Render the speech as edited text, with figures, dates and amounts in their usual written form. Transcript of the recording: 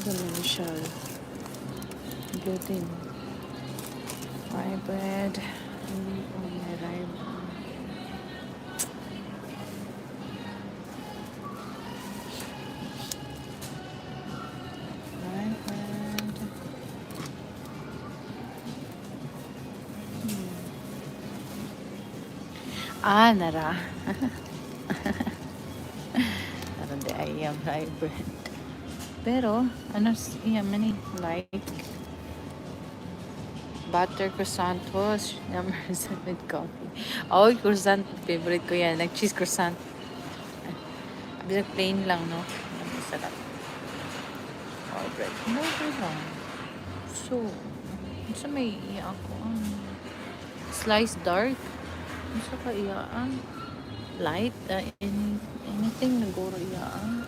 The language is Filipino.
ganun siya. Gluten. Rye bread. Hindi po may rye bread. Rye bread. Nara. Nara di ayam rye bread. Pero, ano, man like, butter croissant toast, number 7 with coffee. Oh, croissant, favorite ko yan. Cheese croissant. Bisag plain lang, no? Masarap. Oh, bread. No, bread lang. So, sa may iya ako, slice dark. Sa ka iyaan. Light, anything na goro iyaan.